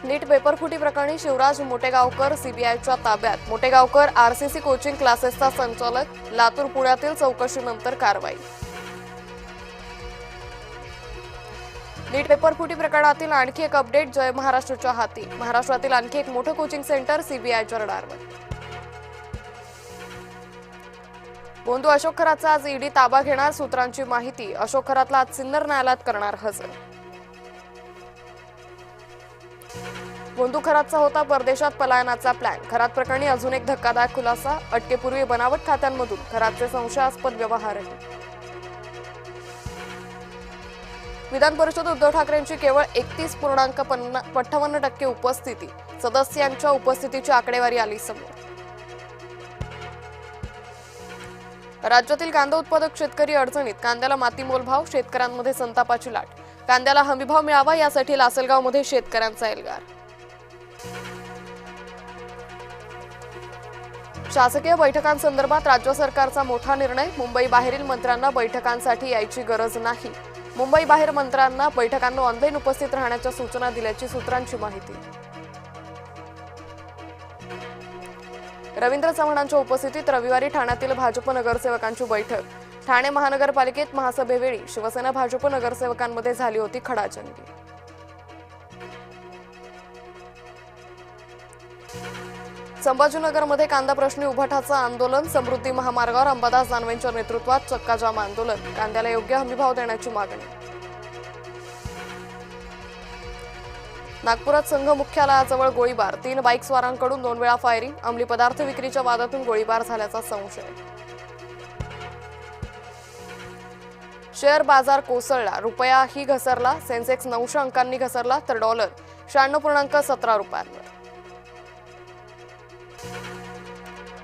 नीट पेपरफुटी प्रकरणी शिवराज मोटेगावकर सीबीआयच्या ताब्यात। मोटेगावकर आरसीसी कोचिंग क्लासेसचा संचालक। लातूर पुण्यातील चौकशीनंतर कारवाई। नीट पेपरफुटी प्रकरणातील आणखी एक अपडेट जय महाराष्ट्राच्या हाती। महाराष्ट्रातील आणखी एक मोठं कोचिंग सेंटर सीबीआयच्या रडारवर। बोंधू अशोक खरातचा आज ईडी ताबा घेणार, सूत्रांची माहिती। अशोक खरातला आज सिन्नर न्यायालयात करणार हजर। बोंधू खरातचा होता परदेशात पलायनाचा प्लॅन। खरात प्रकरणी अजून एक धक्कादायक खुलासा। अटकेपूर्वी बनावट खात्यांमधून खरातचे संशयास्पद व्यवहारही। विधान परिषद उद्धव ठाकरेंची केवळ 31.58% उपस्थिती। सदस्यांच्या उपस्थितीची आकडेवारी आली समोर। राज्यातील कांदा उत्पादक शेतकरी अडचणीत। कांद्याला मातीमोल भाव, शेतकऱ्यांमध्ये संतापाची लाट। कांद्याला हमीभाव मिळावा यासाठी लासलगावमध्ये शेतकऱ्यांचा एल्गार। शासकीय बैठकांसंदर्भात राज्य सरकारचा मोठा निर्णय। मुंबई बाहेरील मंत्र्यांना बैठकांसाठी यायची गरज नाही। मुंबई बाहेर मंत्र्यांना बैठकांना ऑनलाईन उपस्थित राहण्याच्या सूचना दिल्याची सूत्रांची माहिती। रवींद्र चव्हाणांच्या उपस्थितीत रविवारी ठाण्यातील भाजप नगरसेवकांची बैठक। ठाणे महानगरपालिकेत महासभेवेळी शिवसेना भाजप नगरसेवकांमध्ये झाली होती खडाजंगी। संभाजीनगरमध्ये कांदा प्रश्नी उभाटाचं आंदोलन। समृद्धी महामार्गावर अंबादास दानवेंच्या नेतृत्वात चक्काजाम आंदोलन। कांद्याला योग्य हमीभाव देण्याची मागणी। नागपुरात संघ मुख्यालयाजवळ गोळीबार। 3 बाईकस्वारांकडून 2 वेळा फायरिंग। अंमली पदार्थ विक्रीच्या वादातून गोळीबार झाल्याचा संशय। शेअर बाजार कोसळला, रुपयाही घसरला। सेन्सेक्स 900 अंकांनी घसरला तर डॉलर 96.17 रुपयांवर।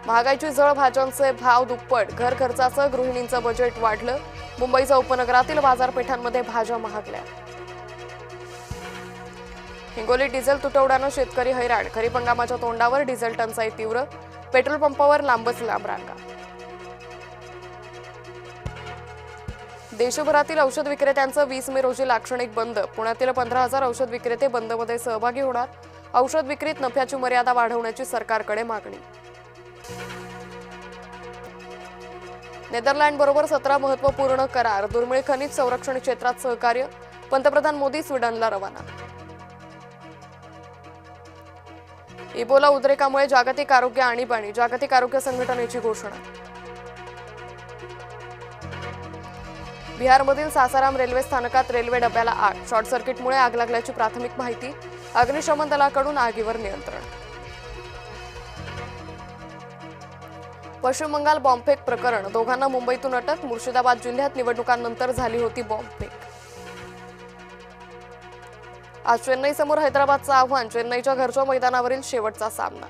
महागाईची झळ, भाज्यांचे भाव दुप्पट। घर खर्चाचं गृहिणींचं बजेट वाढलं। मुंबईच्या उपनगरातील बाजारपेठांमध्ये भाज्या महागल्या। हिंगोलीत डिझेल तुटवड्यानं शेतकरी हैराण। खरीप हंगामाच्या तोंडावर डिझेल टंचाई तीव्र। पेट्रोल पंपावर लांबच लांब रांगा। देशभरातील औषध विक्रेत्यांचं 20 मे रोजी लाक्षणिक बंद। पुण्यातील 15,000 औषध विक्रेते बंदमध्ये सहभागी होणार। औषध विक्रीत नफ्याची मर्यादा वाढवण्याची सरकारकडे मागणी। नेदरलँडबरोबर 17 महत्त्वपूर्ण करार। दुर्मिळ खनिज संरक्षण क्षेत्रात सहकार्य। पंतप्रधान मोदी स्वीडनला रवाना। इबोला उद्रेकामुळे जागतिक आरोग्य आणीबाणी। जागतिक आरोग्य संघटनेची घोषणा। बिहारमधील सासाराम रेल्वे स्थानकात रेल्वे डब्याला आग। शॉर्ट सर्किटमुळे आग लागल्याची प्राथमिक माहिती। अग्निशमन दलाकडून आगीवर नियंत्रण। पश्चिम बंगाल बॉम्बफेक प्रकरण। दोघांना मुंबईतून अटक। मुर्शिदाबाद जिल्ह्यात निवडणुकांनंतर झाली होती बॉम्बफेक। आज चेन्नई समोर हैदराबादचं आव्हान। चेन्नईच्या घरच्या मैदानावरील शेवटचा सामना।